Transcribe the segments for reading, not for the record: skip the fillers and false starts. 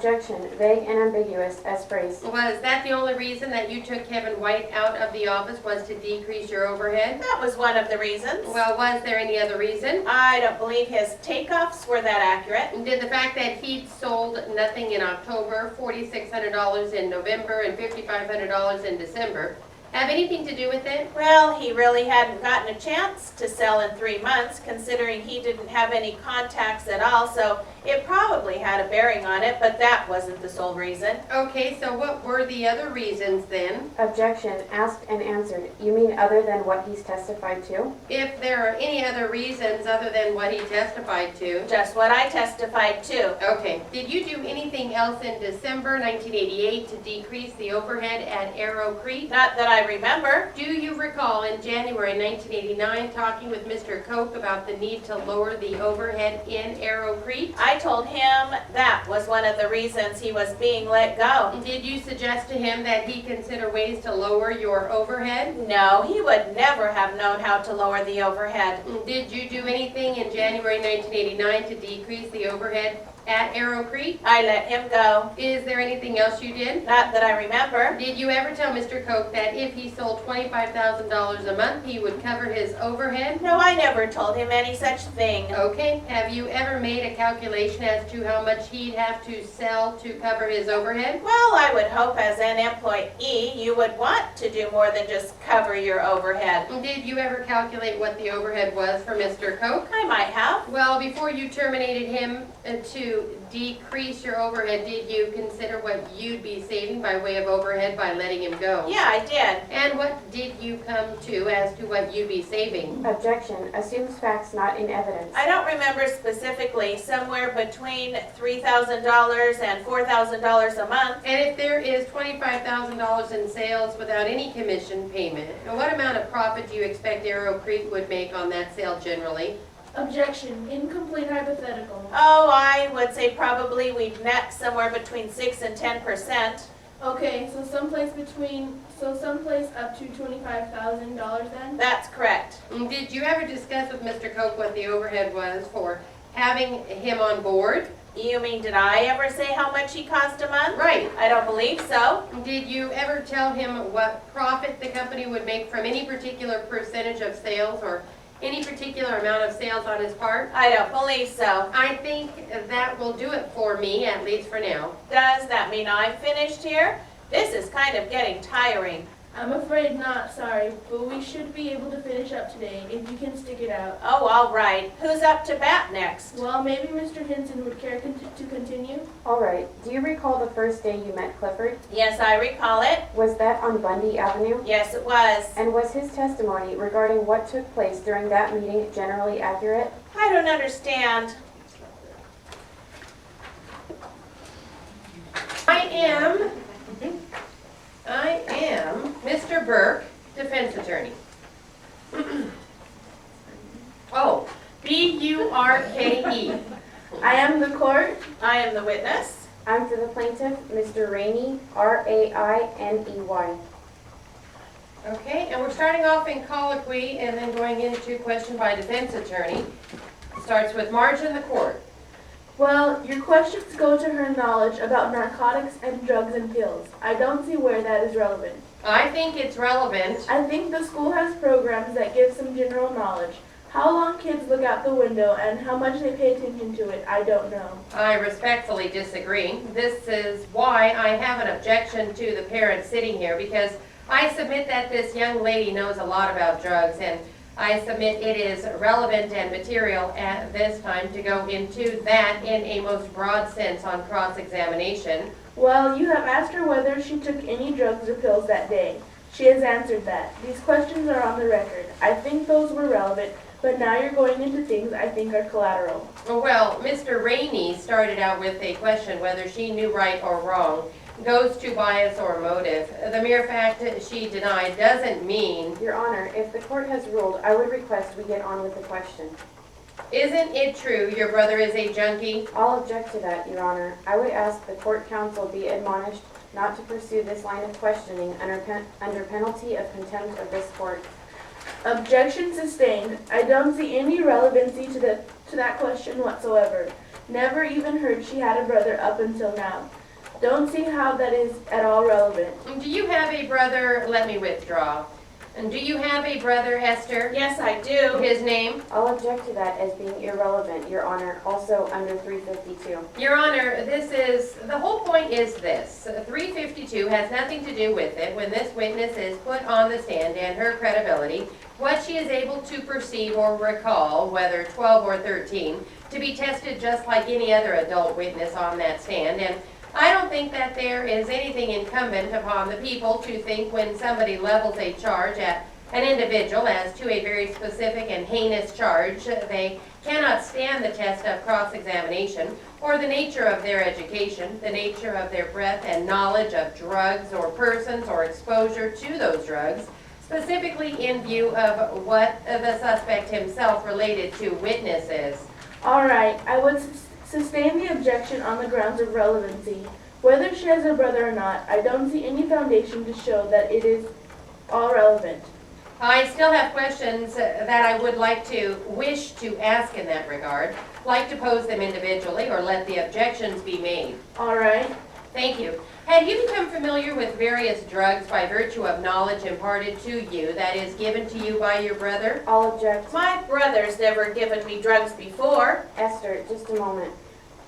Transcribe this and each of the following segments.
Objection, vague and ambiguous as phrased. Was that the only reason that you took Kevin White out of the office, was to decrease your overhead? That was one of the reasons. Well, was there any other reason? I don't believe his takeoffs were that accurate. Did the fact that he sold nothing in October, $4,600 in November, and $5,500 in December have anything to do with it? Well, he really hadn't gotten a chance to sell in 3 months, considering he didn't have any contacts at all, so it probably had a bearing on it, but that wasn't the sole reason. Okay, so what were the other reasons then? Objection, asked and answered. You mean other than what he's testified to? If there are any other reasons other than what he testified to? Just what I testified to. Okay, did you do anything else in December 1988 to decrease the overhead at Arrow Creek? Not that I remember. Do you recall in January 1989 talking with Mr. Koch about the need to lower the overhead in Arrow Creek? I told him that was one of the reasons he was being let go. Did you suggest to him that he consider ways to lower your overhead? No, he would never have known how to lower the overhead. Did you do anything in January 1989 to decrease the overhead at Arrow Creek? I let him go. Is there anything else you did? Not that I remember. Did you ever tell Mr. Koch that if he sold $25,000 a month, he would cover his overhead? No, I never told him any such thing. Okay, have you ever made a calculation as to how much he'd have to sell to cover his overhead? Well, I would hope as an employee you would want to do more than just cover your overhead. Did you ever calculate what the overhead was for Mr. Koch? I might have. Well, before you terminated him to decrease your overhead, did you consider what you'd be saving by way of overhead by letting him go? Yeah, I did. And what did you come to as to what you'd be saving? Objection, assumes facts not in evidence. I don't remember specifically, somewhere between $3,000 and $4,000 a month. And if there is $25,000 in sales without any commission payment, what amount of profit do you expect Arrow Creek would make on that sale generally? Objection, incomplete hypothetical. Oh, I would say probably we'd net somewhere between 6 and 10%. Okay, so someplace up to $25,000 then? That's correct. Did you ever discuss with Mr. Koch what the overhead was for having him on board? You mean, did I ever say how much he cost a month? Right. I don't believe so. Did you ever tell him what profit the company would make from any particular percentage of sales or any particular amount of sales on his part? I don't believe so. I think that will do it for me, at least for now. Does that mean I'm finished here? This is kind of getting tiring. I'm afraid not, sorry, but we should be able to finish up today if you can stick it out. Oh, all right. Who's up to bat next? Well, maybe Mr. Hinson would care to continue? All right, do you recall the first day you met Clifford? Yes, I recall it. Was that on Bundy Avenue? Yes, it was. And was his testimony regarding what took place during that meeting generally accurate? I don't understand. I am Mr. Burke, defense attorney. Oh, B-U-R-K-E. I am the court. I am the witness. I'm for the plaintiff, Mr. Rainey, R-A-I-N-E-Y. Okay, and we're starting off in colloquy and then going into question by defense attorney. Starts with Marge in the court. Well, your questions go to her knowledge about narcotics and drugs and pills. I don't see where that is relevant. I think it's relevant. I think the school has programs that give some general knowledge. How long kids look out the window and how much they pay attention to it, I don't know. I respectfully disagree. This is why I have an objection to the parents sitting here, because I submit that this young lady knows a lot about drugs, and I submit it is relevant and material at this time to go into that in a most broad sense on cross-examination. Well, you have asked her whether she took any drugs or pills that day. She has answered that. These questions are on the record. I think those were relevant, but now you're going into things I think are collateral. Well, Mr. Rainey started out with a question whether she knew right or wrong. Goes to bias or motive. The mere fact that she denied doesn't mean... Your Honor, if the court has ruled, I would request we get on with the question. Isn't it true your brother is a junkie? I'll object to that, Your Honor. I would ask the court counsel be admonished not to pursue this line of questioning under penalty of contempt of this court. Objection sustained. I don't see any relevancy to that question whatsoever. Never even heard she had a brother up until now. Don't see how that is at all relevant. Do you have a brother? Let me withdraw. And do you have a brother, Esther? Yes, I do. His name? I'll object to that as being irrelevant, Your Honor, also under 352. Your Honor, the whole point is this. 352 has nothing to do with it when this witness is put on the stand and her credibility, what she is able to perceive or recall, whether 12 or 13, to be tested just like any other adult witness on that stand. And I don't think that there is anything incumbent upon the people to think when somebody levels a charge at an individual as to a very specific and heinous charge, they cannot stand the test of cross-examination or the nature of their education, the nature of their breadth and knowledge of drugs or persons or exposure to those drugs, specifically in view of what the suspect himself related to witnesses. All right, I would sustain the objection on the grounds of relevancy. Whether she has a brother or not, I don't see any foundation to show that it is all relevant. I still have questions that I would wish to ask in that regard, like to pose them individually or let the objections be made. All right. Thank you. Had you become familiar with various drugs by virtue of knowledge imparted to you that is given to you by your brother? I'll object. My brother's never given me drugs before. Esther, just a moment.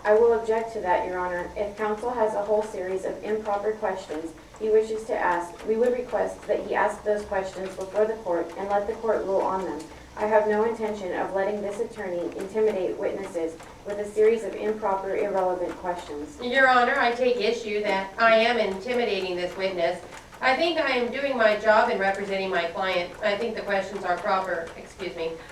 I will object to that, Your Honor. If counsel has a whole series of improper questions he wishes to ask, we would request that he ask those questions before the court and let the court rule on them. I have no intention of letting this attorney intimidate witnesses with a series of improper, irrelevant questions. Your Honor, I take issue that I am intimidating this witness. I think I am doing my job in representing my client. I think the questions are proper.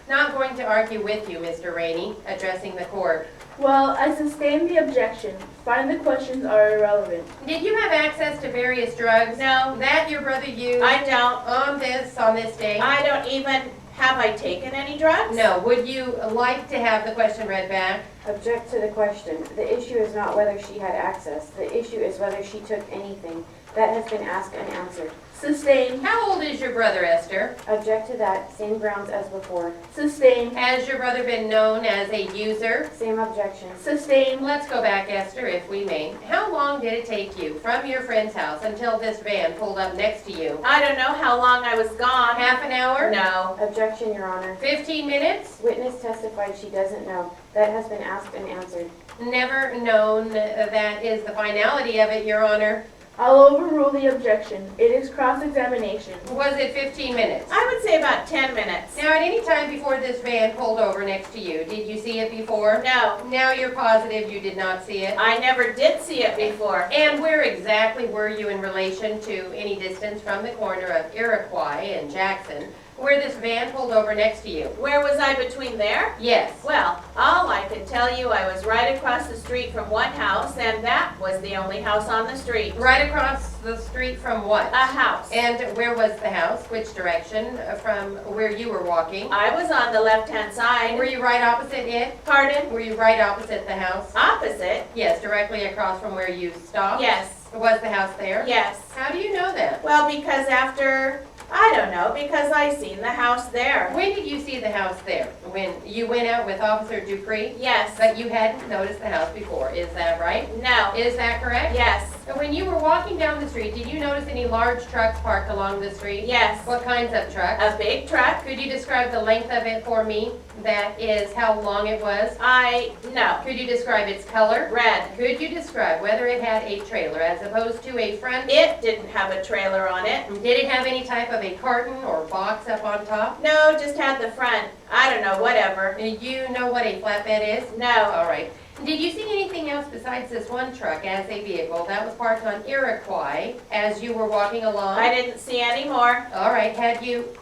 Not going to argue with you, Mr. Rainey, addressing the court. Well, I sustain the objection. Find the questions are irrelevant. Did you have access to various drugs? No. That your brother used? I don't. On this day? I don't even, have I taken any drugs? No. Would you like to have the question read back? Object to the question. The issue is not whether she had access. The issue is whether she took anything. That has been asked and answered. Sustain. How old is your brother, Esther? Object to that. Same grounds as before. Sustain. Has your brother been known as a user? Same objection. Sustain. Let's go back, Esther, if we may. How long did it take you from your friend's house until this van pulled up next to you? I don't know how long I was gone. Half an hour? No. Objection, Your Honor. 15 minutes? Witness testified she doesn't know. That has been asked and answered. Never known. That is the finality of it, Your Honor. I'll overrule the objection. It is cross-examination. Was it 15 minutes? I would say about 10 minutes. Now, at any time before this van pulled over next to you, did you see it before? No. Now you're positive you did not see it? I never did see it before. And where exactly were you in relation to any distance from the corner of Iroquois and Jackson, where this van pulled over next to you? Where was I between there? Yes. Well, all I can tell you, I was right across the street from one house, and that was the only house on the street. Right across the street from what? A house. And where was the house? Which direction from where you were walking? I was on the left-hand side. Were you right opposite it? Pardon? Were you right opposite the house? Opposite? Yes, directly across from where you stopped? Yes. Was the house there? Yes. How do you know that? Well, because I don't know, because I seen the house there. When did you see the house there? When you went out with Officer Dupree? Yes. But you hadn't noticed the house before, is that right? No. Is that correct? Yes. And when you were walking down the street, did you notice any large trucks parked along the street? Yes. What kinds of trucks? A big truck. Could you describe the length of it for me? That is how long it was? No. Could you describe its color? Red. Could you describe whether it had a trailer as opposed to a front? It didn't have a trailer on it. Did it have any type of a carton or box up on top? No, just had the front. I don't know, whatever. Do you know what a flatbed is? No. All right. Did you see anything else besides this one truck as a vehicle that was parked on Iroquois as you were walking along? I didn't see any more. All right.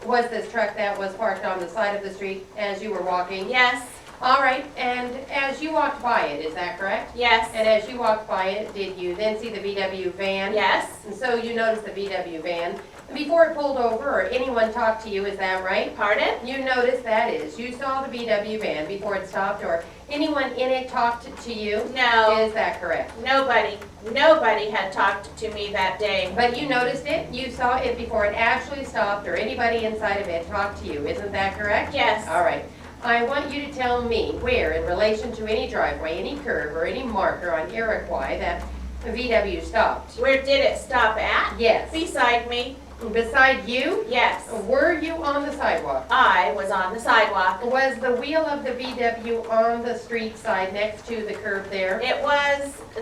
Was this truck that was parked on the side of the street as you were walking? Yes. All right. And as you walked by it, is that correct? Yes. And as you walked by it, did you then see the VW van? Yes. And so you noticed the VW van. Before it pulled over or anyone talked to you, is that right? Pardon? You noticed that is. You saw the VW van before it stopped or anyone in it talked to you? No. Is that correct? Nobody had talked to me that day. But you noticed it? You saw it before it actually stopped or anybody inside of it talked to you. Isn't that correct? Yes. All right. I want you to tell me where, in relation to any driveway, any curb, or any marker on Iroquois, that VW stopped. Where did it stop at? Yes. Beside me? Beside you? Yes. Were you on the sidewalk? I was on the sidewalk. Was the wheel of the VW on the street side next to the curb there?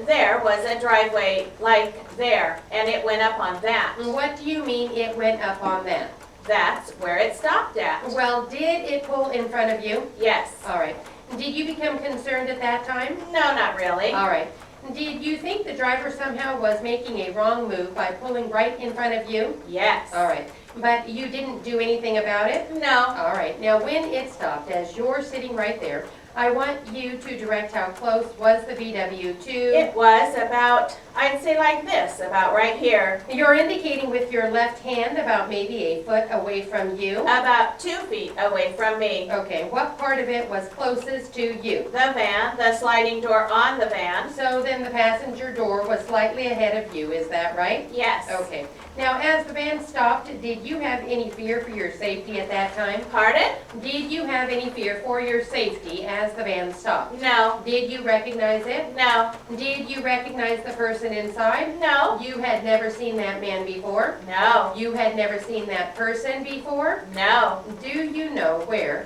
There was a driveway like there, and it went up on that. What do you mean it went up on that? That's where it stopped at. Well, did it pull in front of you? Yes. All right. Did you become concerned at that time? No, not really. All right. Did you think the driver somehow was making a wrong move by pulling right in front of you? Yes. All right. But you didn't do anything about it? No. All right. Now, when it stopped, as you're sitting right there, I want you to direct how close was the VW to... It was about, I'd say like this, about right here. You're indicating with your left hand about maybe a foot away from you. About 2 feet away from me. Okay. What part of it was closest to you? The van, the sliding door on the van. So then the passenger door was slightly ahead of you, is that right? Yes. Okay. Now, as the van stopped, did you have any fear for your safety at that time? Pardon? Did you have any fear for your safety as the van stopped? No. Did you recognize it? No. Did you recognize the person inside? No. You had never seen that man before? No. You had never seen that person before? No. Do you know where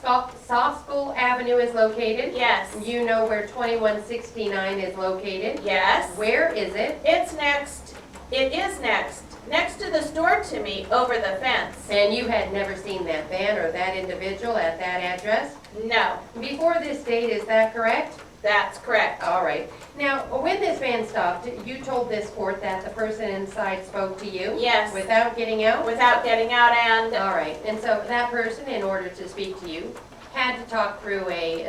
Soskell Avenue is located? Yes. You know where 2169 is located? Yes. Where is it? It's next. It is next. Next to the store to me, over the fence. And you had never seen that van or that individual at that address? No. Before this date, is that correct? That's correct. All right. Now, when this van stopped, you told this court that the person inside spoke to you? Yes. Without getting out? Without getting out and, All right. And so that person, in order to speak to you, had to talk through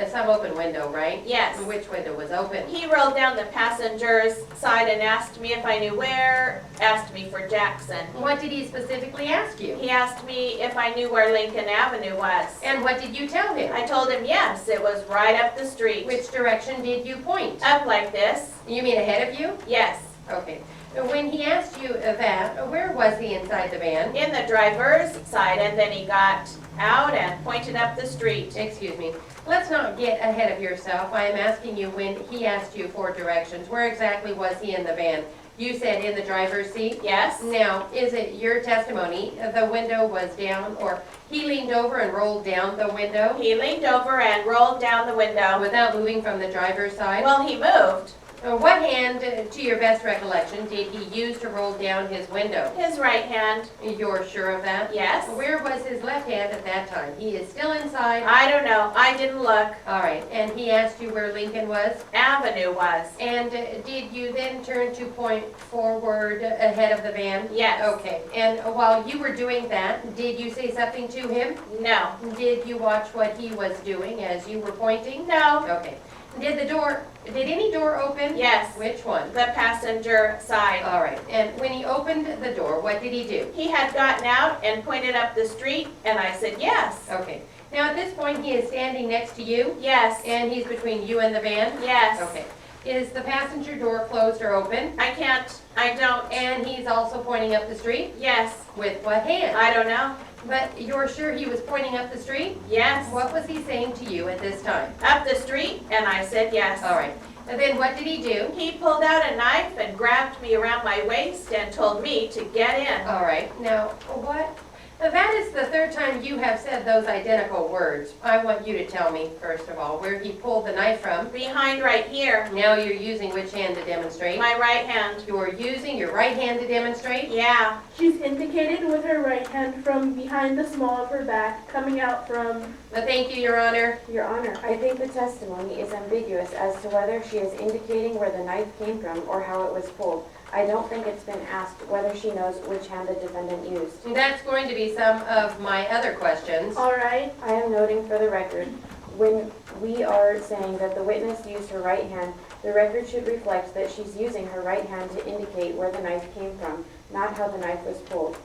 some open window, right? yes. Which window was open? He rolled down the passenger's side and asked me if I knew where, asked me for Jackson. What did he specifically ask you? He asked me if I knew where Lincoln Avenue was. And what did you tell him? I told him yes, it was right up the street. Which direction did you point? Up like this. You mean ahead of you? Yes. Okay. When he asked you that, where was he inside the van? In the driver's side, and then he got out and pointed up the street. Excuse me. Let's not get ahead of yourself. I am asking you when he asked you for directions. Where exactly was he in the van? You said in the driver's seat? Yes. Now, is it your testimony the window was down, or he leaned over and rolled down the window He leaned over and rolled down the window. without moving from the driver's side? Well, he moved. What hand, to your best recollection, did he use to roll down his window? His right hand. You're sure of that? Yes. Where was his left hand at that time? He is still inside? I don't know. I didn't look. All right, and he asked you where Lincoln was? Avenue was. And did you then turn to point forward ahead of the van? Yes. Okay, and while you were doing that, did you say something to him? No. Did you watch what he was doing as you were pointing? No. Okay. Did any door open? Yes. Which one? The passenger side. All right, and when he opened the door, what did he do? He had gotten out and pointed up the street, and I said yes. Okay, now at this point, he is standing next to you, Yes. and he's between you and the van? Yes. Okay. Is the passenger door closed or open? I don't. And he's also pointing up the street? Yes. With what hand? I don't know. But you're sure he was pointing up the street? Yes. What was he saying to you at this time? Up the street, and I said yes. All right. And then what did he do? He pulled out a knife and grabbed me around my waist and told me to get in. All right. Now, what? Now, that is the third time you have said those identical words. I want you to tell me, first of all, where he pulled the knife from. Behind right here. Now you're using which hand to demonstrate? My right hand. You're using your right hand to demonstrate? Yeah. She's indicated with her right hand from behind the small of her back, coming out from... Thank you, Your Honor. Your Honor, I think the testimony is ambiguous as to whether she is indicating where the knife came from or how it was pulled. I don't think it's been asked whether she knows which hand the defendant used. That's going to be some of my other questions. All right. I am noting for the record, when we are saying that the witness used her right hand, the record should reflect that she's using her right hand to indicate where the knife came from, not how the knife was pulled.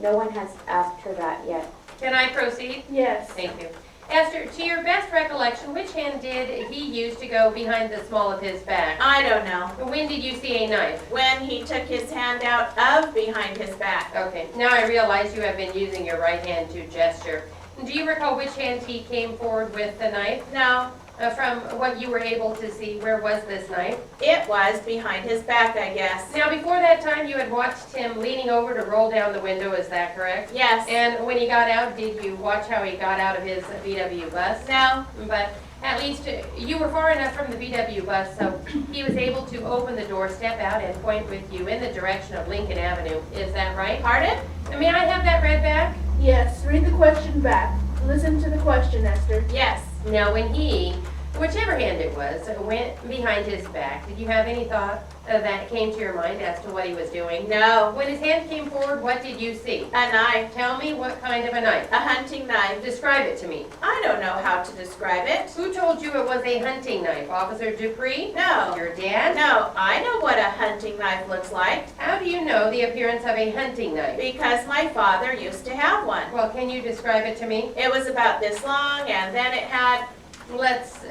No one has asked her that yet. Can I proceed? Yes. Thank you. Esther, to your best recollection, which hand did he use to go behind the small of his back? I don't know. When did you see a knife? When he took his hand out of behind his back. Okay, now I realize you have been using your right hand to gesture. Do you recall which hand he came forward with the knife? No, From what you were able to see, where was this knife? it was behind his back, I guess. Now, before that time, you had watched him leaning over to roll down the window, is that correct? Yes. And when he got out, did you watch how he got out of his VW bus? No, But at least you were far enough from the VW bus, so he was able to open the door, step out, and point with you in the direction of Lincoln Avenue. Is that right? pardon? May I have that read back? Yes, read the question back. Listen to the question, Esther. Yes. Now, when he, whichever hand it was, went behind his back, did you have any thought that came to your mind as to what he was doing? No, When his hand came forward, what did you see? a knife, Tell me what kind of a knife. a hunting knife. Describe it to me. I don't know how to describe it. Who told you it was a hunting knife? Officer Dupree? No. Your dad? No, I know what a hunting knife looks like How do you know the appearance of a hunting knife? because my father used to have one. Well, can you describe it to me? It was about this long and then it had,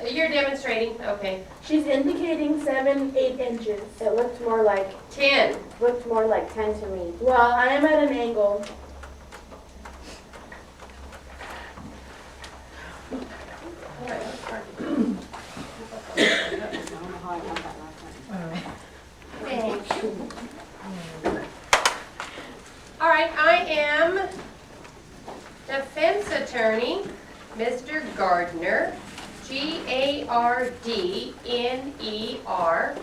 You're demonstrating, okay. She's indicating 7, 8 inches. It looked more like 10. 10 to me. Well, I am at an angle. All right, I am defense attorney, Mr. Gardner, Gardner.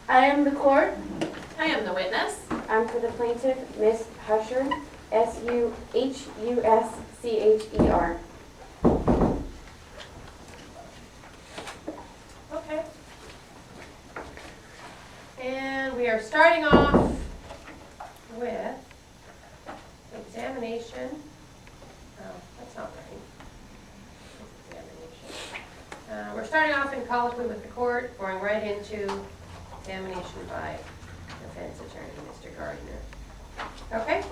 I am the court. I am the witness. I'm for the plaintiff, Miss Husher, Suhuscher. Okay. And we are starting off with examination. Oh, that's not right. Examination. We're starting off in colloquy with the court, going right into examination by defense attorney, Mr. Gardner. Okay?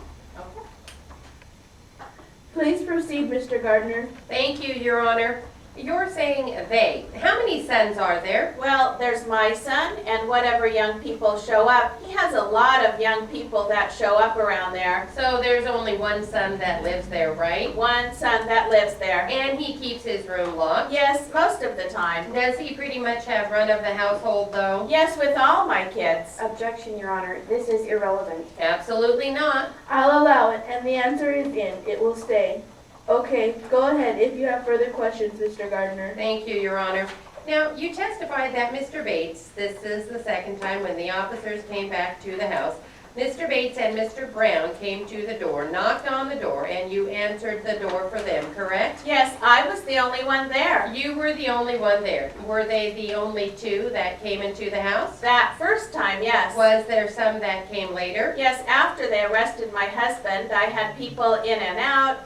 Please proceed, Mr. Gardner. Thank you, Your Honor. You're saying they. How many sons are there? Well, there's my son and whatever young people show up. He has a lot of young people that show up around there. So there's only one son that lives there, right? One son that lives there. And he keeps his room locked? Yes, most of the time. Does he pretty much have run of the household, though? Yes, with all my kids. Objection, Your Honor. This is irrelevant. Absolutely not. I'll allow it, and the answer is in. It will stay. Okay, go ahead if you have further questions, Mr. Gardner. Thank you, Your Honor. Now, you testified that Mr. Bates, this is the second time when the officers came back to the house, Mr. Bates and Mr. Brown came to the door, knocked on the door, and you answered the door for them, correct? Yes, I was the only one there. You were the only one there. Were they the only two that came into the house? That first time, yes. Was there some that came later? Yes, after they arrested my husband, I had people in and out,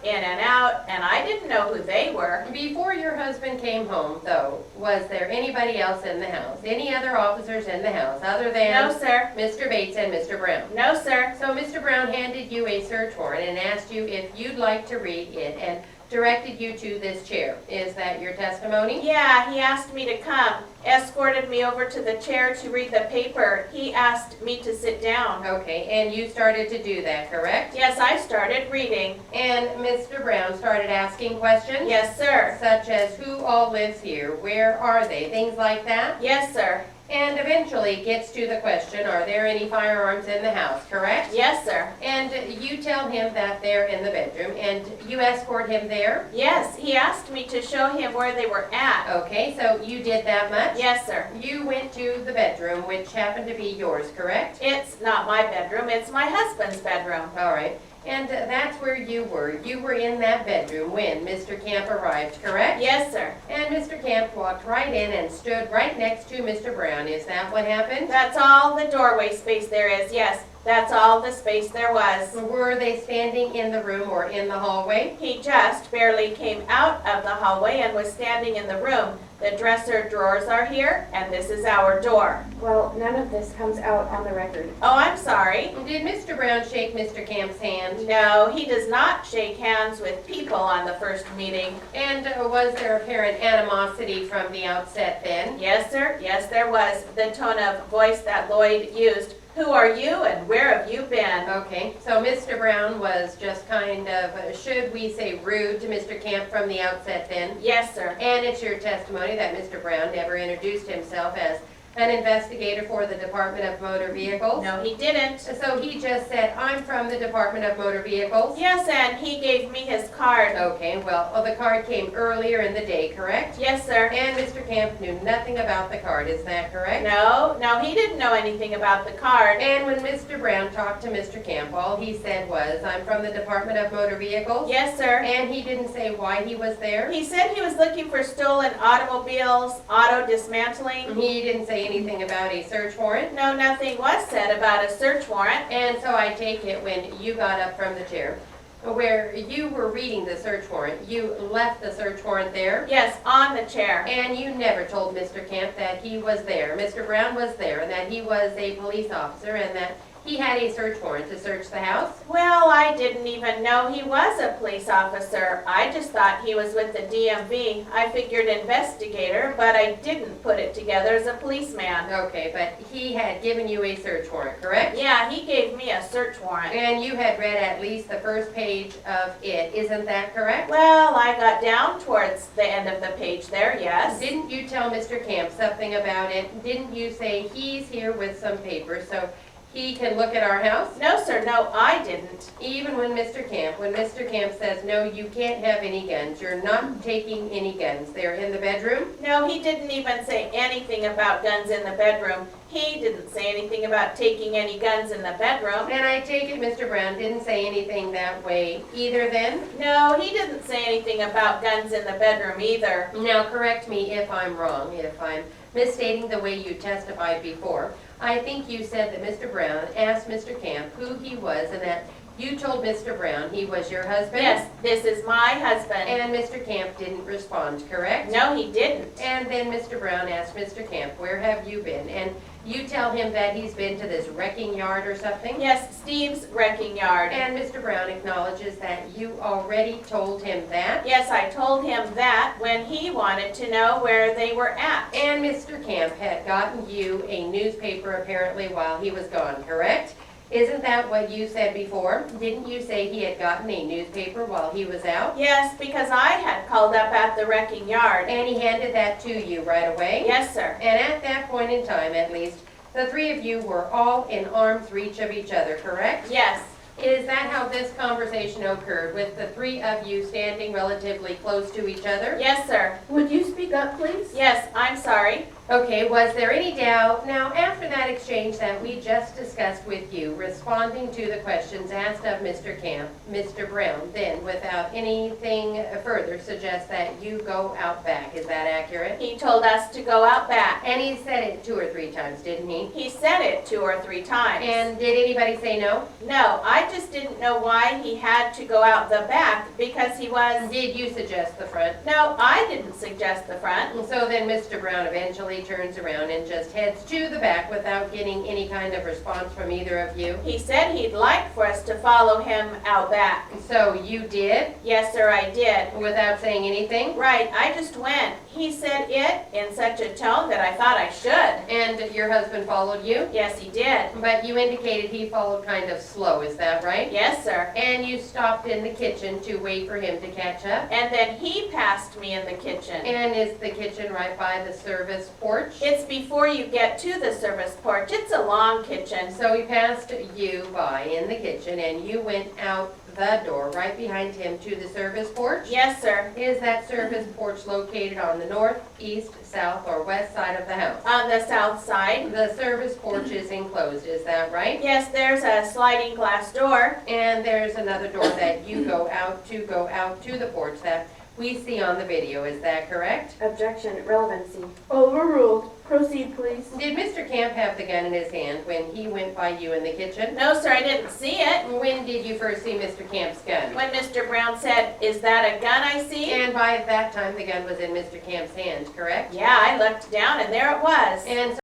and I didn't know who they were. Before your husband came home, though, was there anybody else in the house? Any other officers in the house other than No, sir. Mr. Bates and Mr. Brown? No, sir. So Mr. Brown handed you a search warrant and asked you if you'd like to read it and directed you to this chair. Is that your testimony? Yeah, he asked me to come, escorted me over to the chair to read the paper. He asked me to sit down. Okay, and you started to do that, correct? Yes, I started reading. And Mr. Brown started asking questions? Yes, sir. Such as who all lives here, where are they, things like that? Yes, sir. And eventually gets to the question, are there any firearms in the house, correct? Yes, sir. And you tell him that they're in the bedroom, and you escort him there? Yes, he asked me to show him where they were at. Okay, so you did that much? Yes, sir. You went to the bedroom, which happened to be yours, correct? It's not my bedroom, it's my husband's bedroom. All right. And that's where you were. You were in that bedroom when Mr. Camp arrived, correct? Yes, sir. And Mr. Camp walked right in and stood right next to Mr. Brown. Is that what happened? That's all the doorway space there is, yes. That's all the space there was. Were they standing in the room or in the hallway? He just barely came out of the hallway and was standing in the room. The dresser drawers are here, and this is our door. Well, none of this comes out on the record. Oh, I'm sorry. Did Mr. Brown shake Mr. Camp's hand? No, he does not shake hands with people on the first meeting. And was there apparent animosity from the outset then? Yes, sir. Yes, there was. The tone of voice that Lloyd used. Who are you and where have you been? Okay, so Mr. Brown was just kind of, should we say rude to Mr. Camp from the outset then? Yes, sir. And it's your testimony that Mr. Brown never introduced himself as an investigator for the Department of Motor Vehicles? No, he didn't. So he just said, I'm from the Department of Motor Vehicles? Yes, and he gave me his card. Okay, well, the card came earlier in the day, correct? Yes, sir. And Mr. Camp knew nothing about the card, is that correct? No, he didn't know anything about the card. And when Mr. Brown talked to Mr. Camp, all he said was, I'm from the Department of Motor Vehicles? Yes, sir. And he didn't say why he was there? He said he was looking for stolen automobiles, auto dismantling. He didn't say anything about a search warrant? No, nothing was said about a search warrant. And so I take it when you got up from the chair, where you were reading the search warrant, you left the search warrant there? Yes, on the chair. And you never told Mr. Camp that he was there, Mr. Brown was there, and that he was a police officer, and that he had a search warrant to search the house? Well, I didn't even know he was a police officer. I just thought he was with the DMV. I figured investigator, but I didn't put it together as a policeman. Okay, but he had given you a search warrant, correct? Yeah, he gave me a search warrant. And you had read at least the first page of it, isn't that correct? Well, I got down towards the end of the page there, yes. Didn't you tell Mr. Camp something about it? Didn't you say he's here with some papers so he can look at our house? No, sir, no, I didn't. Even when Mr. Camp says, no, you can't have any guns, you're not taking any guns, they're in the bedroom? No, he didn't even say anything about guns in the bedroom. He didn't say anything about taking any guns in the bedroom. And I take it Mr. Brown didn't say anything that way either then? No, he didn't say anything about guns in the bedroom either. Now correct me if I'm wrong, if I'm misstating the way you testified before. I think you said that Mr. Brown asked Mr. Camp who he was and that you told Mr. Brown he was your husband? Yes, this is my husband. And Mr. Camp didn't respond, correct? No, he didn't. And then Mr. Brown asked Mr. Camp, where have you been? And you tell him that he's been to this wrecking yard or something? Yes, Steve's wrecking yard. And Mr. Brown acknowledges that you already told him that? Yes, I told him that when he wanted to know where they were at. And Mr. Camp had gotten you a newspaper apparently while he was gone, correct? Isn't that what you said before? Didn't you say he had gotten a newspaper while he was out? Yes, because I had called up at the wrecking yard. And he handed that to you right away? Yes, sir. And at that point in time, at least, the three of you were all in arm's reach of each other, correct? Yes. Is that how this conversation occurred, with the three of you standing relatively close to each other? Yes, sir. Would you speak up, please? Yes, I'm sorry. Okay, was there any doubt? Now, after that exchange that we just discussed with you, responding to the questions asked of Mr. Camp, Mr. Brown then, without anything further, suggests that you go out back. Is that accurate? He told us to go out back. And he said it 2 or 3 times, didn't he? He said it 2 or 3 times. And did anybody say no? No, I just didn't know why he had to go out the back because he was... Did you suggest the front? No, I didn't suggest the front. And so then Mr. Brown eventually turns around and just heads to the back without getting any kind of response from either of you. He said he'd like for us to follow him out back. So you did, Yes, sir, I did. without saying anything? Right, I just went. He said it in such a tone that I thought I should. And your husband followed you? Yes, he did. But you indicated he followed kind of slow, is that right? Yes, sir. And you stopped in the kitchen to wait for him to catch up? And then he passed me in the kitchen. And is the kitchen right by the service porch? It's before you get to the service porch. It's a long kitchen. So he passed you by in the kitchen and you went out the door right behind him to the service porch? Yes, sir. Is that service porch located on the north, east, south, or west side of the house? On the south side. The service porch is enclosed, is that right? Yes, there's a sliding glass door. And there's another door that you go out to the porch that we see on the video, is that correct? Objection, relevancy. Overruled. Proceed, please. Did Mr. Camp have the gun in his hand when he went by you in the kitchen? No, sir, I didn't see it. When did you first see Mr. Camp's gun? When Mr. Brown said, "Is that a gun I see?" And by that time, the gun was in Mr. Camp's hand, correct? Yeah, I looked down and there it was. And